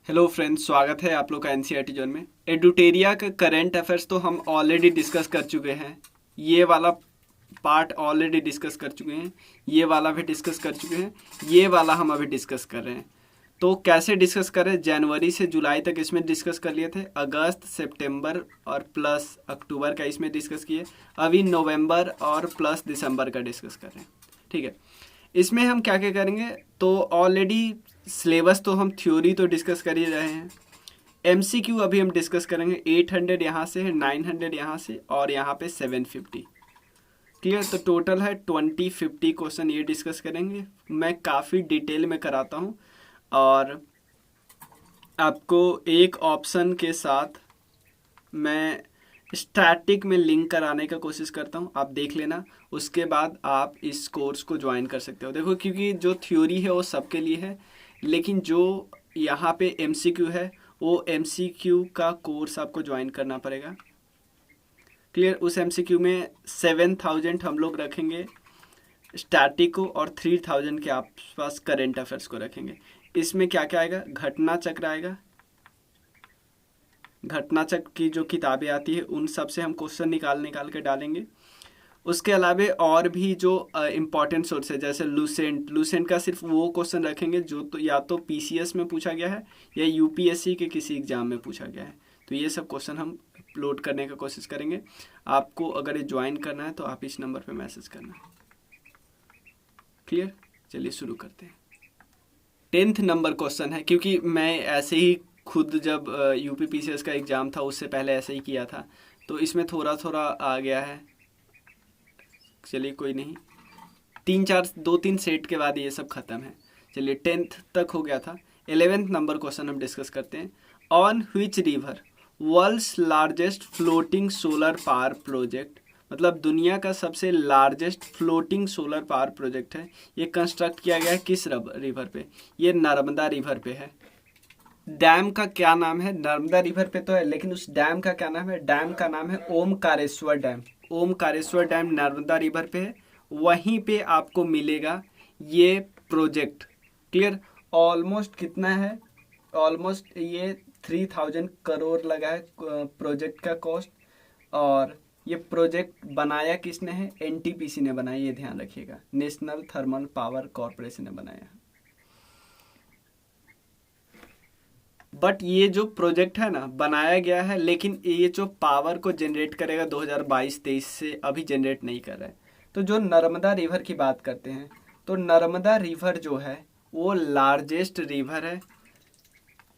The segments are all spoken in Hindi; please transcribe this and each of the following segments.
हेलो फ्रेंड्स, स्वागत है आप लोग का एनसीईआरटी जोन में। एडुटेरिया का करंट अफेयर्स तो हम ऑलरेडी डिस्कस कर चुके हैं। ये वाला पार्ट ऑलरेडी डिस्कस कर चुके हैं, ये वाला भी डिस्कस कर चुके हैं, ये वाला हम अभी डिस्कस कर रहे हैं। तो कैसे डिस्कस करें? जनवरी से जुलाई तक इसमें डिस्कस कर लिए थे, अगस्त सितंबर और प्लस अक्टूबर का इसमें डिस्कस किए। अभी नवंबर और प्लस दिसंबर का डिस्कस कर रहे हैं। ठीक है, इसमें हम क्या क्या करेंगे? तो ऑलरेडी सिलेबस तो हम थ्योरी तो डिस्कस कर ही रहे हैं। एमसीक्यू अभी हम डिस्कस करेंगे। 800 यहाँ से है, 900 यहाँ से, और यहाँ पे 750। क्लियर? तो टोटल है 20-50 क्वेश्चन ये डिस्कस करेंगे। मैं काफ़ी डिटेल में कराता हूँ और आपको एक ऑप्शन के साथ मैं स्टैटिक में लिंक कराने का कोशिश करता हूँ, आप देख लेना। उसके बाद आप इस कोर्स को ज्वाइन कर सकते हो। देखो, क्योंकि जो थ्योरी है वो सबके लिए है, लेकिन जो यहाँ पे एमसीक्यू है वो एमसीक्यू का कोर्स आपको ज्वाइन करना पड़ेगा। क्लियर? उस एमसीक्यू में 7000 हम लोग रखेंगे स्टैटिक को और 3000 के आसपास करेंट अफेयर्स को रखेंगे। इसमें क्या क्या आएगा? घटना चक्र आएगा। घटना चक्र की जो किताबें आती है उन सब से हम क्वेश्चन निकाल के डालेंगे। उसके अलावा और भी जो इम्पॉर्टेंट सोर्स है, जैसे लूसेंट का सिर्फ वो क्वेश्चन रखेंगे जो तो या तो पीसीएस में पूछा गया है या यूपीएससी के किसी एग्जाम में पूछा गया है। तो ये सब क्वेश्चन हम अपलोड करने का कोशिश करेंगे। आपको अगर ये ज्वाइन करना है तो आप इस नंबर पे मैसेज करना। क्लियर? चलिए शुरू करते हैं। 10th नंबर क्वेश्चन है, क्योंकि मैं ऐसे ही खुद जब यूपी पीसीएस का एग्ज़ाम था उससे पहले ऐसे ही किया था, तो इसमें थोड़ा थोड़ा आ गया है। चलिए कोई नहीं, 2-3 सेट के बाद ये सब खत्म है। चलिए 10th तक हो गया था। 11th नंबर क्वेश्चन हम डिस्कस करते हैं। On which river world's largest floating solar power project, मतलब दुनिया का सबसे largest floating solar power project है, ये कंस्ट्रक्ट किया गया है किस रिवर पे? ये नर्मदा रिवर पे है। डैम का क्या नाम है? नर्मदा रिवर पे तो है, लेकिन उस डैम का क्या नाम है? डैम का नाम है Omkareshwar dam. Omkareshwar dam Narmada river पे है, वहीं पे आपको मिलेगा ये प्रोजेक्ट। क्लियर? ऑलमोस्ट कितना है? ऑलमोस्ट ये 3000 करोड़ लगा है प्रोजेक्ट का कॉस्ट। और ये प्रोजेक्ट बनाया किसने है? एनटीपीसी ने बनाया, ये ध्यान रखिएगा, नेशनल थर्मल पावर कॉरपोरेशन ने बनाया। बट ये जो प्रोजेक्ट है ना, बनाया गया है, लेकिन ये जो पावर को जनरेट करेगा 2022-23 से अभी जनरेट नहीं कर रहा है। तो जो नर्मदा रिवर की बात करते हैं, तो नर्मदा रिवर जो है वो लार्जेस्ट रिवर है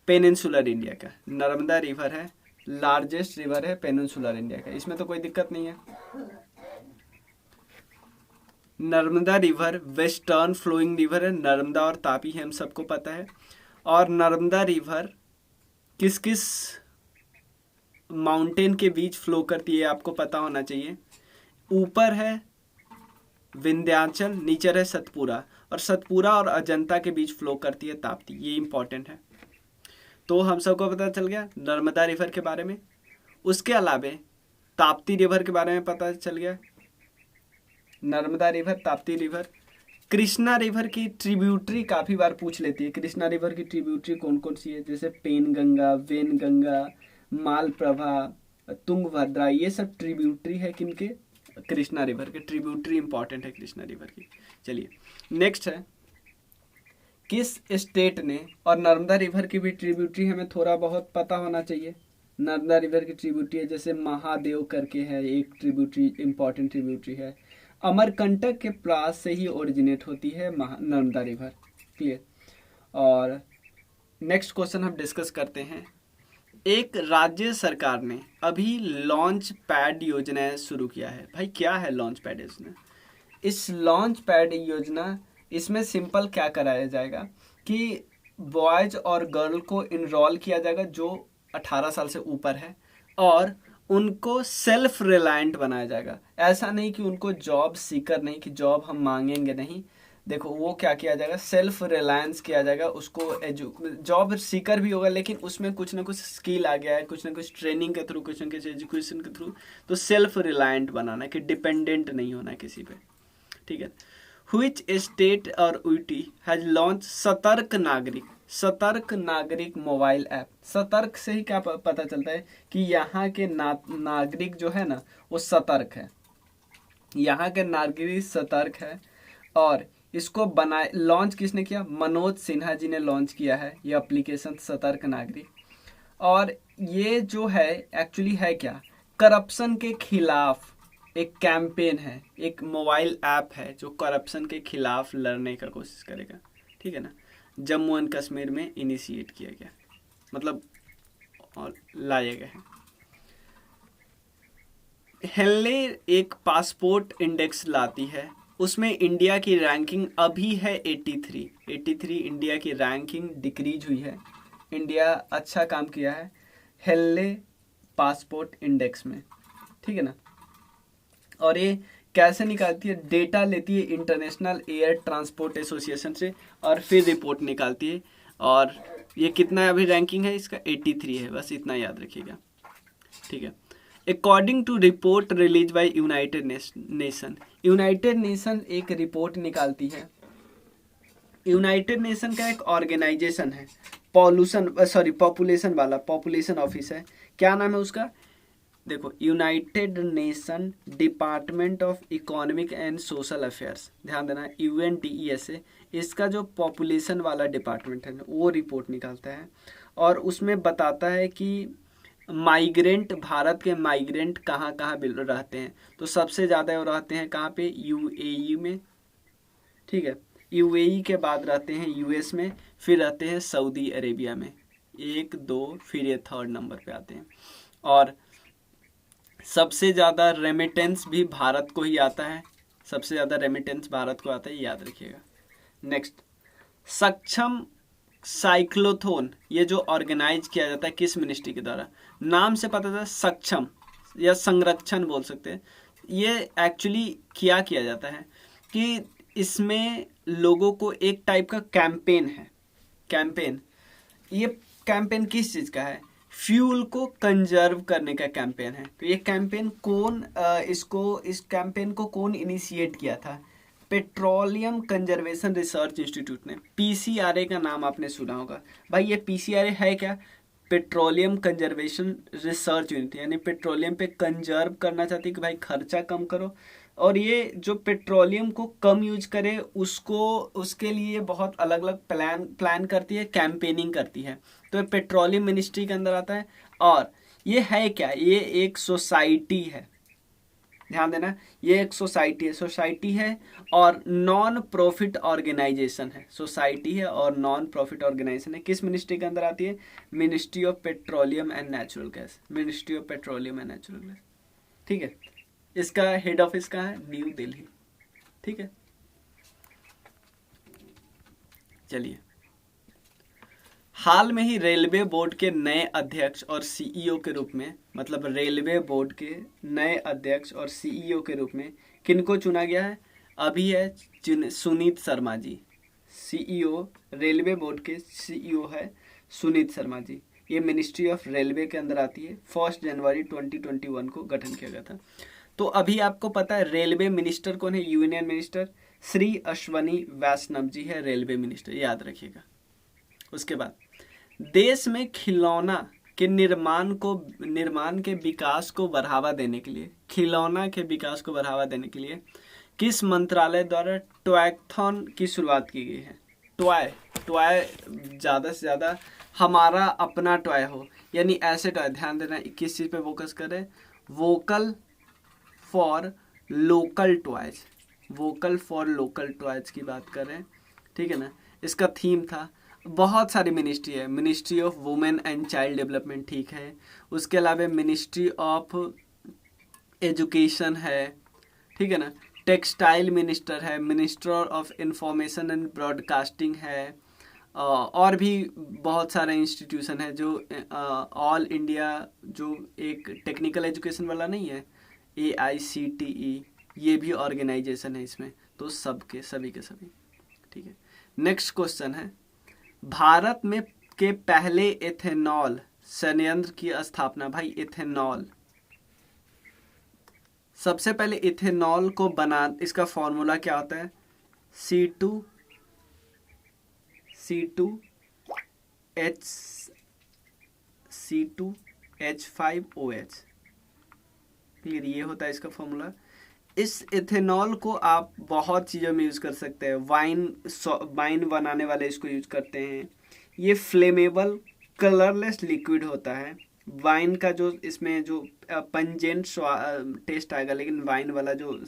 पेनिनसुलर इंडिया का। नर्मदा रिवर है लार्जेस्ट रिवर है पेनिनसुलर इंडिया का, इसमें तो कोई दिक्कत नहीं है। Narmada river western flowing river है, नर्मदा और तापी है, हम सबको पता है। और नर्मदा रिवर किस किस माउंटेन के बीच फ्लो करती है आपको पता होना चाहिए। ऊपर है विंध्याचल, नीचे है सतपुरा, और सतपुरा और अजंता के बीच फ्लो करती है ताप्ती। ये इंपॉर्टेंट है। तो हम सबको पता चल गया नर्मदा रिवर के बारे में। उसके अलावा ताप्ती रिवर के बारे में पता चल गया। Narmada river, Tapti river. Krishna river की ट्रिब्यूटरी काफ़ी बार पूछ लेती है। कृष्णा रिवर की ट्रिब्यूटरी कौन कौन सी है? जैसे पेनगंगा, वेनगंगा, मालप्रभा, तुंगभद्रा, ये सब ट्रिब्यूटरी है किनके? कृष्णा रिवर के। ट्रिब्यूटरी इंपॉर्टेंट है कृष्णा रिवर की। चलिए नेक्स्ट है, किस स्टेट ने, और नर्मदा रिवर की भी ट्रिब्यूटरी हमें थोड़ा बहुत पता होना चाहिए। नर्मदा रिवर की ट्रिब्यूटरी है, जैसे महादेव करके है एक ट्रिब्यूटरी, इंपॉर्टेंट ट्रिब्यूटरी है। अमरकंटक के पास से ही ओरिजिनेट होती है नर्मदा रिवर। क्लियर? और नेक्स्ट क्वेश्चन हम डिस्कस करते हैं। एक राज्य सरकार ने अभी लॉन्च पैड योजना शुरू किया है। भाई क्या है लॉन्च पैड योजना? इस लॉन्च पैड योजना, इसमें सिंपल क्या कराया जाएगा कि बॉयज और गर्ल को इनरोल किया जाएगा जो 18 साल से ऊपर है, और उनको सेल्फ रिलायंट बनाया जाएगा। ऐसा नहीं कि उनको जॉब सीकर नहीं, कि जॉब हम मांगेंगे नहीं। देखो वो क्या किया जाएगा, सेल्फ रिलायंस किया जाएगा। उसको जॉब सीकर भी होगा, लेकिन उसमें कुछ ना कुछ स्किल आ गया है, कुछ ना कुछ ट्रेनिंग के थ्रू, कुछ ना कुछ एजुकेशन के थ्रू, तो सेल्फ रिलायंट बनाना है कि डिपेंडेंट नहीं होना है किसी पे। ठीक है? Which state और यूटी हैज लॉन्च सतर्क नागरिक? सतर्क नागरिक मोबाइल ऐप। सतर्क से ही क्या पता चलता है कि यहाँ के नागरिक जो है ना वो सतर्क है, यहाँ के नागरिक सतर्क है। और इसको बनाए लॉन्च किसने किया? मनोज सिन्हा जी ने लॉन्च किया है ये एप्लीकेशन सतर्क नागरिक। और ये जो है एक्चुअली है क्या, करप्शन के खिलाफ एक कैंपेन है, एक मोबाइल ऐप है जो करप्शन के खिलाफ लड़ने का कोशिश करेगा, ठीक है ना। जम्मू एंड कश्मीर में इनिशिएट किया गया, मतलब और लाया गया है। हेल्ले एक पासपोर्ट इंडेक्स लाती है, उसमें इंडिया की रैंकिंग अभी है 83 इंडिया की रैंकिंग डिक्रीज हुई है। इंडिया अच्छा काम किया है हेल्ले पासपोर्ट इंडेक्स में, ठीक है ना। और ये कैसे निकालती है? डेटा लेती है इंटरनेशनल एयर ट्रांसपोर्ट एसोसिएशन से और फिर रिपोर्ट निकालती है। और ये कितना अभी रैंकिंग है इसका? 83 है, बस इतना याद रखिएगा, ठीक है। According to report release by United Nation, United Nation एक रिपोर्ट निकालती है। यूनाइटेड नेशन का एक ऑर्गेनाइजेशन है, पॉपुलेशन वाला, पॉपुलेशन ऑफिस है। क्या नाम है उसका? देखो, United nation department of economic and social affairs, ध्यान देना, UNDESA, इसका जो पॉपुलेशन वाला डिपार्टमेंट है वो रिपोर्ट निकालता है। और उसमें बताता है कि माइग्रेंट, भारत के माइग्रेंट कहाँ कहाँ रहते हैं। तो सबसे ज़्यादा वो रहते हैं कहाँ पे? UAE में, ठीक है। UAE के बाद रहते हैं US में, फिर रहते हैं सऊदी अरेबिया में, 1 2, फिर ये 3rd नंबर पे आते हैं। और सबसे ज़्यादा रेमिटेंस भी भारत को ही आता है, सबसे ज़्यादा रेमिटेंस भारत को आता है, याद रखिएगा। नेक्स्ट, सक्षम साइक्लोथोन, ये जो ऑर्गेनाइज किया जाता है किस मिनिस्ट्री के द्वारा? नाम से पता चलता, सक्षम या संरक्षण बोल सकते हैं। ये एक्चुअली क्या किया जाता है कि इसमें लोगों को एक टाइप का कैंपेन है, कैंपेन। ये कैंपेन किस चीज़ का है? फ्यूल को कंजर्व करने का कैंपेन है। तो ये कैंपेन इस कैंपेन को कौन इनिशिएट किया था? पेट्रोलियम कंजर्वेशन रिसर्च इंस्टीट्यूट ने। PCRA का नाम आपने सुना होगा। भाई ये PCRA है क्या? पेट्रोलियम कंजर्वेशन रिसर्च यूनिट, यानी पेट्रोलियम पे कंजर्व करना चाहती है कि भाई खर्चा कम करो। और ये जो पेट्रोलियम को कम यूज करे उसके लिए बहुत अलग अलग प्लान करती है, कैंपेनिंग करती है। तो ये पेट्रोलियम मिनिस्ट्री के अंदर आता है। और ये है क्या? ये एक सोसाइटी है, ध्यान देना, ये एक सोसाइटी है और नॉन प्रॉफिट ऑर्गेनाइजेशन है। सोसाइटी है और नॉन प्रॉफिट ऑर्गेनाइजेशन है। किस मिनिस्ट्री के अंदर आती है? Ministry of petroleum and natural gas, ministry of petroleum and natural gas, ठीक है। इसका हेड ऑफिस कहाँ है? न्यू दिल्ली, ठीक है। चलिए, हाल में ही रेलवे बोर्ड के नए अध्यक्ष और CEO के रूप में, मतलब रेलवे बोर्ड के नए अध्यक्ष और CEO के रूप में किनको चुना गया है? अभी है Sunit Sharma ji, CEO, railway board के CEO है सुनीत शर्मा जी। ये मिनिस्ट्री ऑफ रेलवे के अंदर आती है। 1 जनवरी 2021 को गठन किया गया था। तो अभी आपको पता है रेलवे मिनिस्टर कौन है? यूनियन मिनिस्टर श्री अश्वनी वैष्णव जी है रेलवे मिनिस्टर, याद रखिएगा। उसके बाद देश में खिलौना के निर्माण के विकास को बढ़ावा देने के लिए, खिलौना के विकास को बढ़ावा देने के लिए किस मंत्रालय द्वारा टॉयथॉन की शुरुआत की गई है? टॉय ज़्यादा से ज़्यादा हमारा अपना टॉय हो, यानी ऐसे टॉय, ध्यान देना किस चीज़ पे फोकस करें? Vocal for local toys, vocal for local toys की बात करें, ठीक है ना। इसका थीम था, बहुत सारी मिनिस्ट्री है, ministry of women and child development, ठीक है। उसके अलावा मिनिस्ट्री ऑफ एजुकेशन है, ठीक है ना। टेक्सटाइल मिनिस्टर है, minister of information and broadcasting है। और भी बहुत सारे इंस्टीट्यूशन है जो ऑल इंडिया, जो एक टेक्निकल एजुकेशन वाला नहीं है, AICTE, ये भी ऑर्गेनाइजेशन है इसमें। तो सभी के सभी, ठीक है। नेक्स्ट क्वेश्चन है, भारत में के पहले एथेनॉल संयंत्र की स्थापना। भाई एथेनॉल, सबसे पहले इथेनॉल को इसका फॉर्मूला क्या होता है? C2 HC2H5OH। क्लियर, ये होता है इसका फॉर्मूला। इस इथेनॉल को आप बहुत चीज़ों में यूज़ कर सकते हैं। वाइन बनाने वाले इसको यूज करते हैं। ये फ्लेमेबल कलरलेस लिक्विड होता है। वाइन का जो इसमें जो पंजेंट टेस्ट आएगा, लेकिन वाइन वाला जो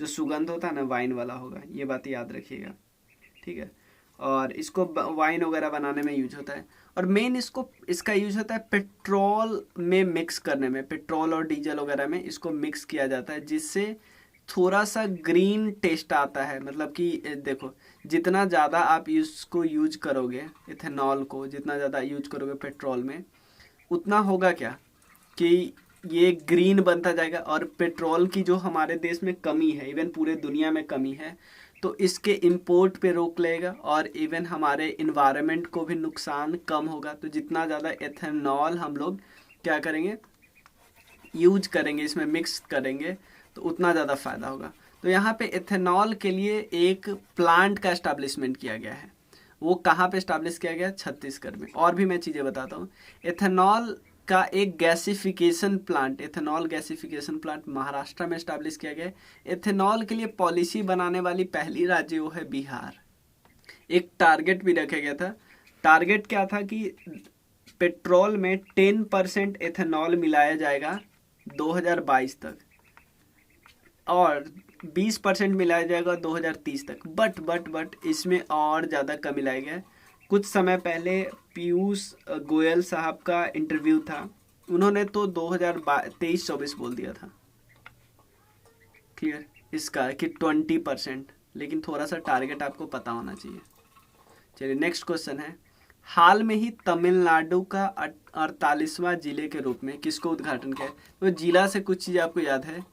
सुगंध होता है ना, वाइन वाला होगा, ये बात याद रखिएगा, ठीक है। और इसको वाइन वगैरह बनाने में यूज होता है। और मेन इसका यूज होता है पेट्रोल में मिक्स करने में, पेट्रोल और डीजल वगैरह में इसको मिक्स किया जाता है, जिससे थोड़ा सा ग्रीन टेस्ट आता है। मतलब कि देखो, जितना ज़्यादा आप इसको यूज करोगे, इथेनॉल को जितना ज़्यादा यूज करोगे पेट्रोल में, उतना होगा क्या कि ये ग्रीन बनता जाएगा। और पेट्रोल की जो हमारे देश में कमी है, इवन पूरे दुनिया में कमी है, तो इसके इंपोर्ट पे रोक लेगा और इवन हमारे इन्वायरमेंट को भी नुकसान कम होगा। तो जितना ज़्यादा एथेनॉल हम लोग क्या करेंगे, यूज करेंगे, इसमें मिक्स करेंगे, तो उतना ज़्यादा फ़ायदा होगा। तो यहाँ पे एथेनॉल के लिए एक प्लांट का एस्टैब्लिशमेंट किया गया है। वो कहाँ पे एस्टैब्लिश किया गया? छत्तीसगढ़ में। और भी मैं चीज़ें बताता हूँ। एथेनॉल का एक gasification plant, ethanol gasification plant Maharashtra में एस्टैब्लिश किया गया है। एथेनॉल के लिए पॉलिसी बनाने वाली पहली राज्य वो है बिहार। एक टारगेट भी रखा गया था। टारगेट क्या था कि पेट्रोल में 10% एथेनॉल मिलाया जाएगा 2022 तक, और 20% मिलाया जाएगा 2030 तक। बट इसमें और ज़्यादा कम मिलाया गया। कुछ समय पहले पीयूष गोयल साहब का इंटरव्यू था, उन्होंने तो 2023-24 बोल दिया था, क्लियर, इसका कि 20%, लेकिन थोड़ा सा टारगेट आपको पता होना चाहिए। चलिए नेक्स्ट क्वेश्चन है, हाल में ही तमिलनाडु का 48वां जिले के रूप में किसको उद्घाटन किया? तो जिला से कुछ चीज़ आपको याद है,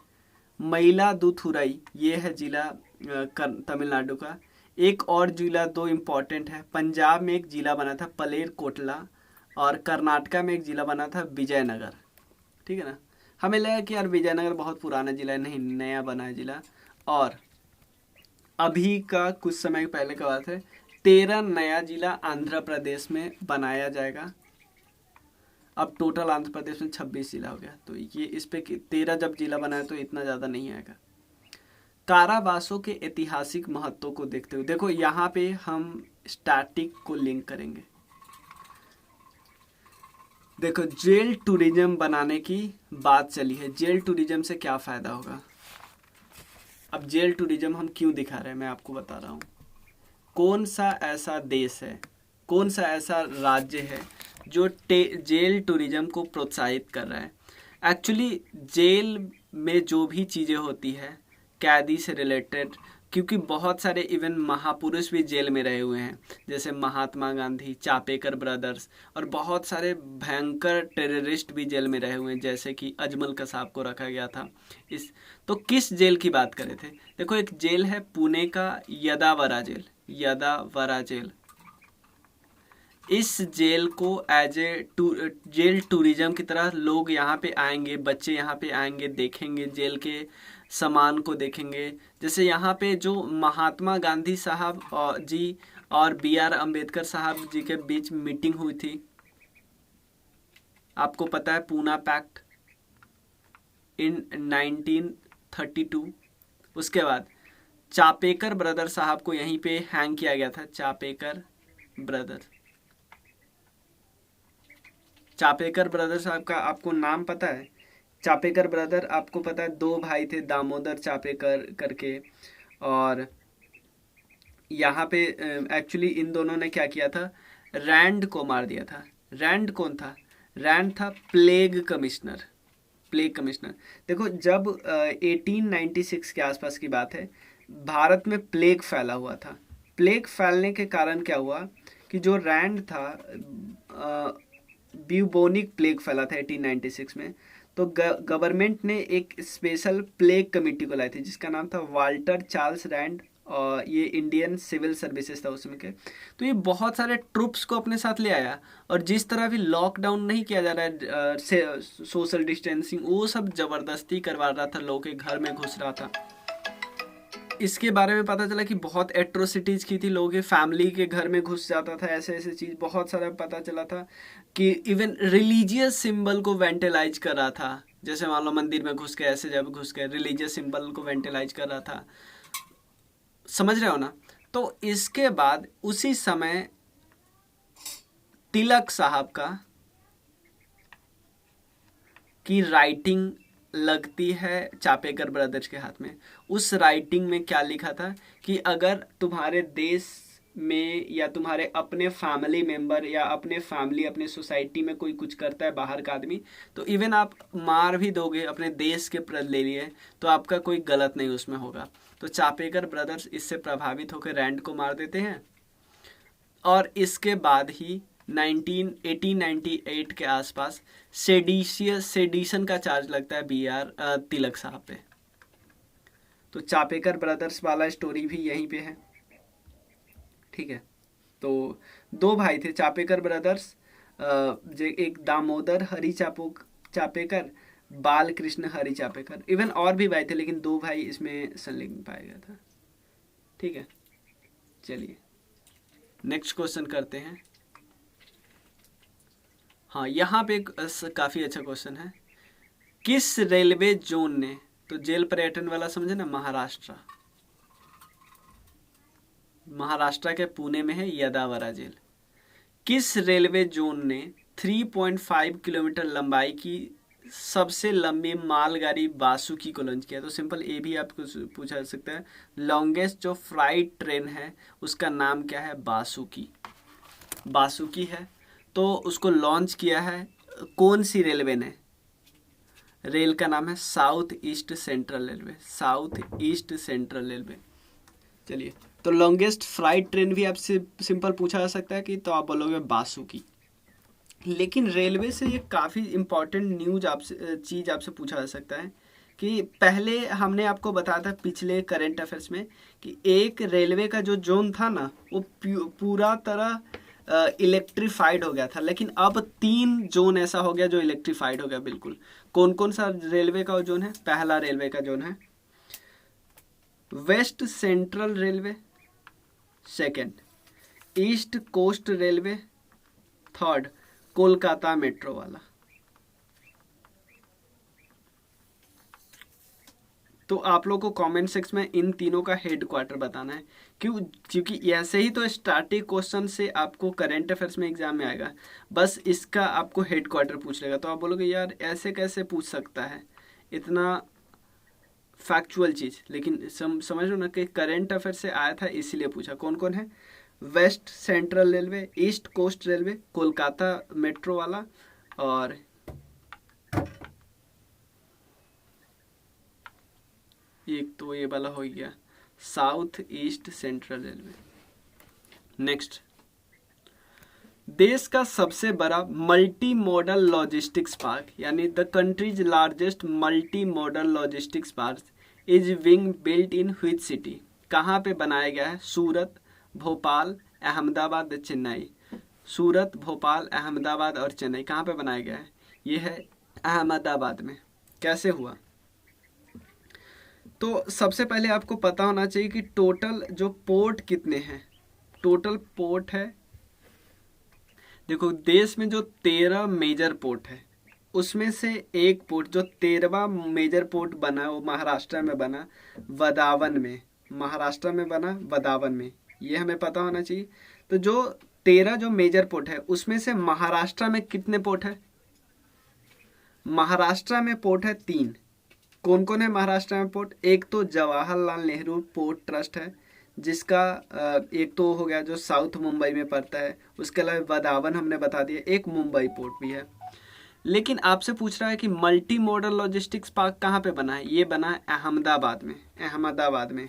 मयिलादुथुराई, ये है जिला तमिलनाडु का। एक और जिला दो इम्पॉर्टेंट है, पंजाब में एक जिला बना था पलेर कोटला, और कर्नाटका में एक जिला बना था विजयनगर, ठीक है ना। हमें लगा कि यार विजयनगर बहुत पुराना जिला है, नहीं, नया बना है जिला। और अभी का कुछ समय पहले का बात है, 13 नया जिला आंध्र प्रदेश में बनाया जाएगा। अब टोटल आंध्र प्रदेश में 26 जिला हो गया। तो ये इस पे 13 जब जिला बनाया तो इतना ज़्यादा नहीं आएगा। कारावासों के ऐतिहासिक महत्व को देखते हुए, देखो यहाँ पे हम स्टैटिक को लिंक करेंगे। देखो, जेल टूरिज्म बनाने की बात चली है। जेल टूरिज्म से क्या फ़ायदा होगा? अब जेल टूरिज्म हम क्यों दिखा रहे हैं, मैं आपको बता रहा हूँ। कौन सा ऐसा देश है, कौन सा ऐसा राज्य है जो जेल टूरिज्म को प्रोत्साहित कर रहा है? एक्चुअली जेल में जो भी चीज़ें होती है कैदी से रिलेटेड, क्योंकि बहुत सारे इवन महापुरुष भी जेल में रहे हुए हैं, जैसे महात्मा गांधी, चापेकर ब्रदर्स, और बहुत सारे भयंकर टेररिस्ट भी जेल में रहे हुए हैं, जैसे कि अजमल कसाब को रखा गया था। तो किस जेल की बात कर रहे थे? देखो, एक जेल है पुणे का यदावरा जेल, यदावरा जेल। इस जेल को एज ए जेल टूरिज्म की तरह लोग यहाँ पे आएंगे, बच्चे यहाँ पे आएंगे, देखेंगे जेल के सामान को देखेंगे। जैसे यहाँ पे जो महात्मा गांधी साहब जी और BR अम्बेडकर साहब जी के बीच मीटिंग हुई थी, आपको पता है, पूना पैक्ट इन 1932। उसके बाद चापेकर ब्रदर साहब को यहीं पे हैंग किया गया था। चापेकर ब्रदर साहब का आपको नाम पता है? चापेकर ब्रदर, आपको पता है, दो भाई थे, दामोदर चापेकर करके। और यहाँ पे एक्चुअली इन दोनों ने क्या किया था, रैंड को मार दिया था। रैंड कौन था? रैंड था प्लेग कमिश्नर। देखो, जब 1896 के आसपास की बात है, भारत में प्लेग फैला हुआ था। प्लेग फैलने के कारण क्या हुआ कि जो रैंड था, ब्यूबोनिक प्लेग फैला था 1896 में। तो गवर्नमेंट ने एक स्पेशल प्लेग कमेटी को लाई थी, जिसका नाम था वाल्टर चार्ल्स रैंड, और ये इंडियन सिविल सर्विसेज था उसमें के। तो ये बहुत सारे ट्रूप्स को अपने साथ ले आया, और जिस तरह भी लॉकडाउन नहीं किया जा रहा है, सोशल डिस्टेंसिंग, वो सब जबरदस्ती करवा रहा था, लोगों के घर में घुस रहा था। इसके बारे में पता चला कि बहुत एट्रोसिटीज की थी, लोगों के फैमिली के घर में घुस जाता था, ऐसे ऐसे चीज बहुत सारा पता चला था कि इवन रिलीजियस सिंबल को वेंटिलाइज कर रहा था। जैसे मान लो मंदिर में घुस के ऐसे जब घुस के रिलीजियस सिंबल को वेंटिलाइज कर रहा था, समझ रहे हो ना। तो इसके बाद उसी समय तिलक साहब का की राइटिंग लगती है चापेकर ब्रदर्स के हाथ में। उस राइटिंग में क्या लिखा था कि अगर तुम्हारे देश में या तुम्हारे अपने फैमिली मेंबर या अपने फैमिली अपने सोसाइटी में कोई कुछ करता है बाहर का आदमी, तो इवन आप मार भी दोगे अपने देश के प्रद ले लिए, तो आपका कोई गलत नहीं उसमें होगा। तो चापेकर ब्रदर्स इससे प्रभावित होकर रैंड को मार देते हैं और इसके बाद ही 1898 के आसपास सेडिशन का चार्ज लगता है BR तिलक साहब पे। तो चापेकर ब्रदर्स वाला स्टोरी भी यहीं पे है, ठीक है। तो दो भाई थे चापेकर ब्रदर्स, एक दामोदर हरि चापेकर, बाल कृष्ण हरि चापेकर, इवन और भी भाई थे लेकिन दो भाई इसमें संलिग्न पाया गया था, ठीक है। चलिए नेक्स्ट क्वेश्चन करते हैं। हाँ, यहाँ पे एक काफ़ी अच्छा क्वेश्चन है। किस रेलवे जोन ने, तो जेल पर्यटन वाला समझे ना, महाराष्ट्र के पुणे में है यदावरा जेल। किस रेलवे जोन ने 3.5 किलोमीटर लंबाई की सबसे लंबी मालगाड़ी बासुकी को लॉन्च किया? तो सिंपल ये भी आपको पूछा जा सकता है। लॉन्गेस्ट जो फ्राइट ट्रेन है उसका नाम क्या है? बासुकी है। तो उसको लॉन्च किया है कौन सी रेलवे ने? रेल का नाम है साउथ ईस्ट सेंट्रल रेलवे। चलिए, तो लॉन्गेस्ट फ्राइट ट्रेन भी आपसे सिंपल पूछा जा सकता है कि, तो आप बोलोगे बासुकी। लेकिन रेलवे से ये काफ़ी इम्पोर्टेंट न्यूज चीज़ आपसे पूछा जा सकता है कि पहले हमने आपको बताया था पिछले करंट अफेयर्स में कि एक रेलवे का जो जोन था ना वो पूरा तरह इलेक्ट्रीफाइड हो गया था, लेकिन अब 3 जोन ऐसा हो गया जो इलेक्ट्रीफाइड हो गया बिल्कुल। कौन कौन सा रेलवे का जोन है? पहला रेलवे का जोन है West Central Railway, second East Coast Railway, third Kolkata metro वाला। तो आप लोग को कमेंट सेक्शन में इन तीनों का हेडक्वार्टर बताना है, क्योंकि ऐसे ही तो स्टार्टिंग क्वेश्चन से आपको करंट अफेयर्स में एग्जाम में आएगा, बस इसका आपको हेडक्वार्टर पूछ लेगा। तो आप बोलोगे यार ऐसे कैसे पूछ सकता है इतना फैक्चुअल चीज़, लेकिन समझ लो ना कि करंट अफेयर से आया था इसीलिए पूछा। कौन कौन है? West Central Railway, East Coast Railway, Kolkata metro वाला, और एक तो ये वाला हो गया South East Central Railway. Next, देश का सबसे बड़ा मल्टी मॉडल लॉजिस्टिक्स पार्क यानी the country's largest multi modal logistics park is being built in which city? कहाँ पे बनाया गया है? सूरत, भोपाल, अहमदाबाद, चेन्नई। सूरत, भोपाल, अहमदाबाद और चेन्नई, कहाँ पे बनाया गया है? ये है अहमदाबाद में। कैसे हुआ? तो सबसे पहले आपको पता होना चाहिए कि टोटल जो पोर्ट कितने हैं। टोटल पोर्ट है, देखो देश में जो 13 मेजर पोर्ट है उसमें से एक पोर्ट जो 13वां मेजर पोर्ट बना वो महाराष्ट्र में बना, वदावन में। महाराष्ट्र में बना वदावन में, ये हमें पता होना चाहिए। तो जो 13 जो मेजर पोर्ट है उसमें से महाराष्ट्र में कितने पोर्ट है? महाराष्ट्र में पोर्ट है 3। कौन कौन है महाराष्ट्र में पोर्ट? एक तो जवाहरलाल नेहरू पोर्ट ट्रस्ट है जिसका एक तो हो गया जो साउथ मुंबई में पड़ता है, उसके अलावा वदावन हमने बता दिया, एक मुंबई पोर्ट भी है। लेकिन आपसे पूछ रहा है कि मल्टी मॉडल लॉजिस्टिक्स पार्क कहाँ पे बना है? ये बना है अहमदाबाद में।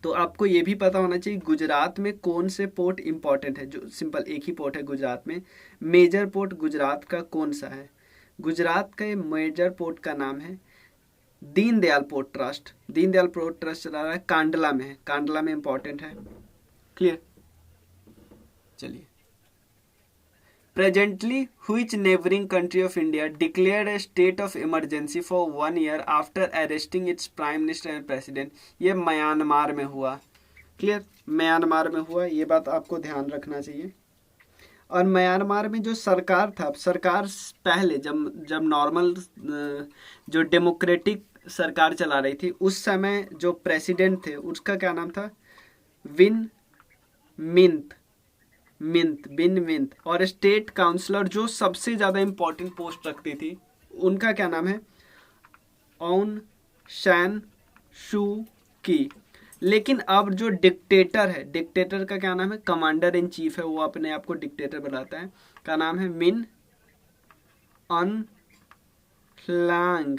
तो आपको ये भी पता होना चाहिए गुजरात में कौन से पोर्ट इंपॉर्टेंट है। जो सिंपल एक ही पोर्ट है गुजरात में, मेजर पोर्ट गुजरात का कौन सा है? गुजरात का मेजर पोर्ट का नाम है Deendayal port trust. Deendayal port trust चला रहा है कांडला में है, कांडला में इंपॉर्टेंट है। क्लियर? चलिए, Presently, which neighboring country of India declared a state of emergency for 1 year after arresting its prime minister and president? ये म्यांमार में हुआ। क्लियर, म्यांमार में हुआ, ये बात आपको ध्यान रखना चाहिए। और म्यांमार में जो सरकार था, सरकार पहले जब जब नॉर्मल जो डेमोक्रेटिक सरकार चला रही थी, उस समय जो प्रेसिडेंट थे उसका क्या नाम था? Win Myint. और स्टेट काउंसलर जो सबसे ज़्यादा इम्पोर्टेंट पोस्ट रखती थी, उनका क्या नाम है? ऑन सैन शू की। लेकिन अब जो डिक्टेटर है, डिक्टेटर का क्या नाम है? कमांडर इन चीफ है, वो अपने आप को डिक्टेटर बनाता है, का नाम है मिन अन ह्लांग।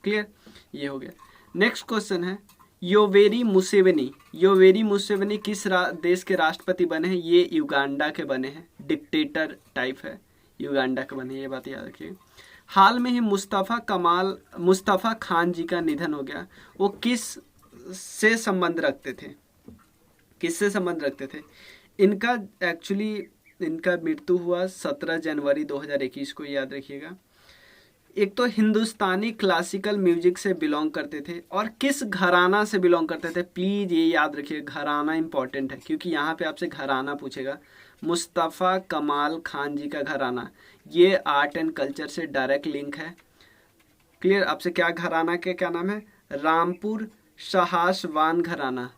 क्लियर, ये हो गया। नेक्स्ट क्वेश्चन है योवेरी मुसेवेनी किस देश के राष्ट्रपति बने हैं? ये युगांडा के बने हैं, डिक्टेटर टाइप है, युगांडा के बने, ये बात याद रखिए। हाल में ही मुस्तफ़ा खान जी का निधन हो गया, वो किससे संबंध रखते थे? इनका मृत्यु हुआ 17 जनवरी 2021 को, याद रखिएगा। एक तो हिंदुस्तानी क्लासिकल म्यूजिक से बिलोंग करते थे, और किस घराना से बिलोंग करते थे? प्लीज ये याद रखिए, घराना इंपॉर्टेंट है क्योंकि यहाँ पे आपसे घराना पूछेगा। मुस्तफ़ा कमाल खान जी का घराना, ये आर्ट एंड कल्चर से डायरेक्ट लिंक है। क्लियर, आपसे क्या घराना के क्या नाम है? रामपुर शहासवान घराना,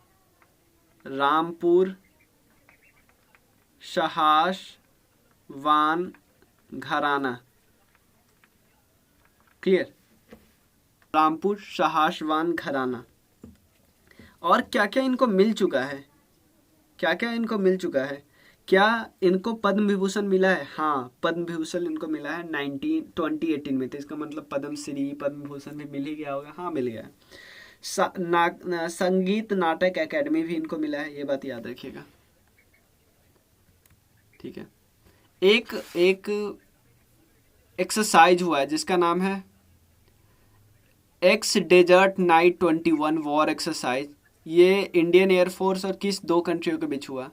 रामपुर शहासवान घराना। क्लियर, रामपुर शहासवान घराना। और क्या क्या इनको मिल चुका है? क्या इनको पद्म विभूषण मिला है? हाँ, पद्म विभूषण इनको मिला है 2018 में, तो इसका मतलब पद्म श्री, पद्म विभूषण भी मिल ही गया होगा। हाँ, मिल गया। संगीत नाटक एकेडमी भी इनको मिला है, ये बात याद रखिएगा। ठीक है, एक एक्सरसाइज हुआ है जिसका नाम है X desert night 21 war exercise. ये इंडियन एयरफोर्स और किस दो कंट्रियों के बीच हुआ?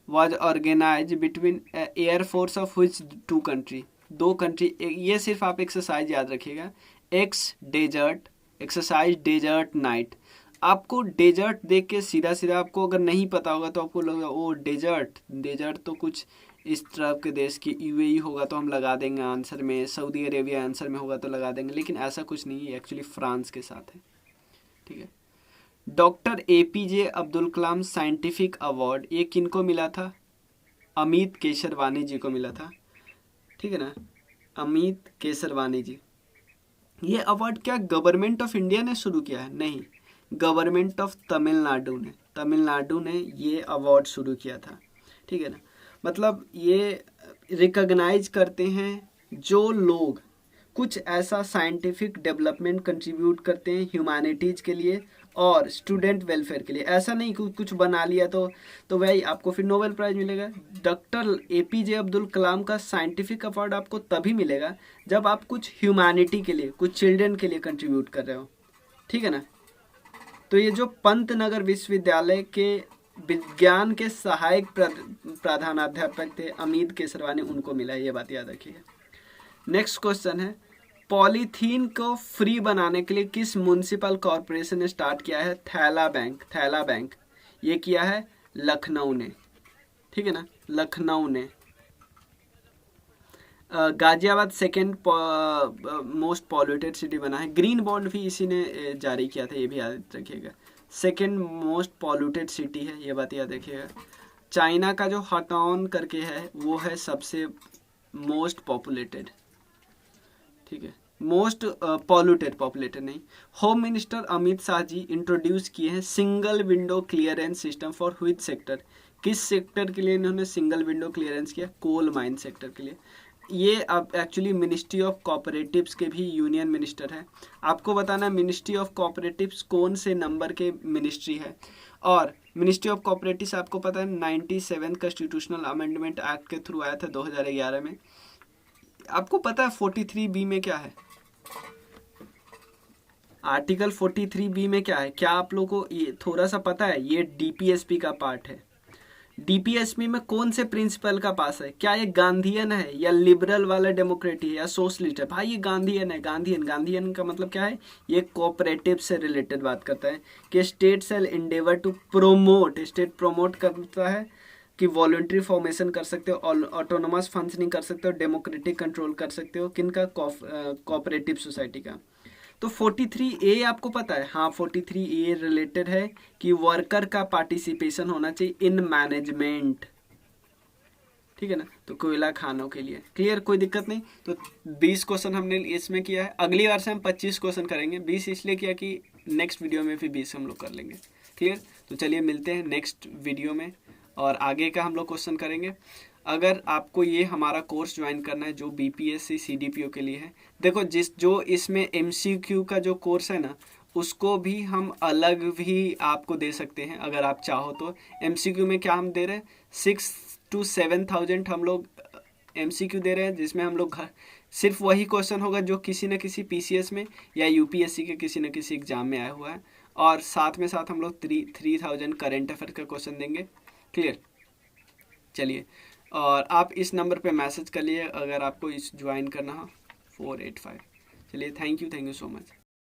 Was organise between air force of which two country? दो कंट्री। ये सिर्फ आप एक्सरसाइज याद रखिएगा, X desert exercise desert night. आपको डेजर्ट देख के सीधा आपको अगर नहीं पता होगा तो आपको लगेगा ओ डेजर्ट तो कुछ इस तरह के देश की, यूएई होगा तो हम लगा देंगे आंसर में, सऊदी अरेबिया आंसर में होगा तो लगा देंगे, लेकिन ऐसा कुछ नहीं है, एक्चुअली फ्रांस के साथ है। ठीक है, doctor APJ Abdul Kalam scientific award, ये किनको मिला था? अमित केसरवानी जी को मिला था। ठीक है ना, अमित केसरवानी जी। ये अवार्ड क्या गवर्नमेंट ऑफ इंडिया ने शुरू किया है? नहीं, गवर्नमेंट ऑफ तमिलनाडु ने ये अवार्ड शुरू किया था। ठीक है ना, मतलब ये रिकॉग्नाइज करते हैं जो लोग कुछ ऐसा साइंटिफिक डेवलपमेंट कंट्रीब्यूट करते हैं ह्यूमैनिटीज के लिए और स्टूडेंट वेलफेयर के लिए। ऐसा नहीं कुछ बना लिया तो वही आपको फिर नोबेल प्राइज मिलेगा। डॉक्टर एपीजे अब्दुल कलाम का साइंटिफिक अवार्ड आपको तभी मिलेगा जब आप कुछ ह्यूमैनिटी के लिए, कुछ चिल्ड्रन के लिए कंट्रीब्यूट कर रहे हो। ठीक है ना, तो ये जो पंतनगर विश्वविद्यालय के विज्ञान के सहायक प्रधानाध्यापक थे अमित केसरवानी, उनको मिला, ये बात याद रखिए। नेक्स्ट क्वेश्चन है पॉलीथीन को फ्री बनाने के लिए किस म्युनिसिपल कॉरपोरेशन ने स्टार्ट किया है? थैला बैंक। ये किया है लखनऊ ने। ठीक है ना, लखनऊ ने। Ghaziabad second most polluted city बना है। ग्रीन बॉन्ड भी इसी ने जारी किया था, ये भी याद रखिएगा। सेकेंड मोस्ट पॉल्यूटेड सिटी है, ये बात याद रखिएगा। चाइना का जो हटॉन करके है वो है सबसे मोस्ट पॉपुलेटेड। ठीक है, मोस्ट पॉपुलेटेड नहीं। Home minister Amit Shah ji introduce किए हैं single window clearance system for which sector? किस सेक्टर के लिए इन्होंने सिंगल विंडो क्लियरेंस किया? कोल माइन सेक्टर के लिए। ये अब एक्चुअली मिनिस्ट्री ऑफ कोऑपरेटिव्स के भी यूनियन मिनिस्टर है। आपको बताना मिनिस्ट्री ऑफ कोऑपरेटिव्स कौन से नंबर के मिनिस्ट्री है। और मिनिस्ट्री ऑफ कोऑपरेटिव्स आपको पता है 97 कॉन्स्टिट्यूशनल अमेंडमेंट एक्ट के थ्रू आया था 2011 में। आपको पता है 43B में क्या है? आर्टिकल 43B में क्या है? क्या आप लोगों को ये थोड़ा सा पता है? ये डीपीएसपी का पार्ट है। डीपीएसपी में कौन से प्रिंसिपल का पास है, क्या ये गांधीयन है या लिबरल वाला डेमोक्रेट है या सोशलिस्ट है? भाई ये गांधीयन है। गांधीयन का मतलब क्या है, ये कोऑपरेटिव से रिलेटेड बात करता है कि state shall endeavour to promote, state promote करता है कि वॉलंटरी फॉर्मेशन कर सकते हो, ऑटोनोमस फंक्शनिंग कर सकते हो, डेमोक्रेटिक कंट्रोल कर सकते हो, किनका, कोऑपरेटिव सोसाइटी का। तो 43A आपको पता है, हाँ 43A रिलेटेड है कि वर्कर का पार्टिसिपेशन होना चाहिए इन मैनेजमेंट, ठीक है ना। तो कोयला खानों के लिए क्लियर, कोई दिक्कत नहीं। तो 20 क्वेश्चन हमने इसमें किया है। अगली बार से हम 25 क्वेश्चन करेंगे। 20 इसलिए किया कि नेक्स्ट वीडियो में फिर 20 हम लोग कर लेंगे। क्लियर, तो चलिए मिलते हैं नेक्स्ट वीडियो में और आगे का हम लोग क्वेश्चन करेंगे। अगर आपको ये हमारा कोर्स ज्वाइन करना है जो बीपीएससी सीडीपीओ के लिए है, देखो जो इसमें एमसीक्यू का जो कोर्स है ना, उसको भी हम अलग भी आपको दे सकते हैं अगर आप चाहो तो। एमसीक्यू में क्या हम दे रहे हैं, 6 to 7,000 हम लोग एमसीक्यू दे रहे हैं, जिसमें हम लोग सिर्फ वही क्वेश्चन होगा जो किसी न किसी पीसीएस में या यूपीएससी के किसी न किसी एग्जाम में आया हुआ है, और साथ में साथ हम लोग 3,000 करेंट अफेयर का क्वेश्चन देंगे। क्लियर, चलिए, और आप इस नंबर पे मैसेज कर लिए अगर आपको इस ज्वाइन करना हो, 485। चलिए, थैंक यू सो मच।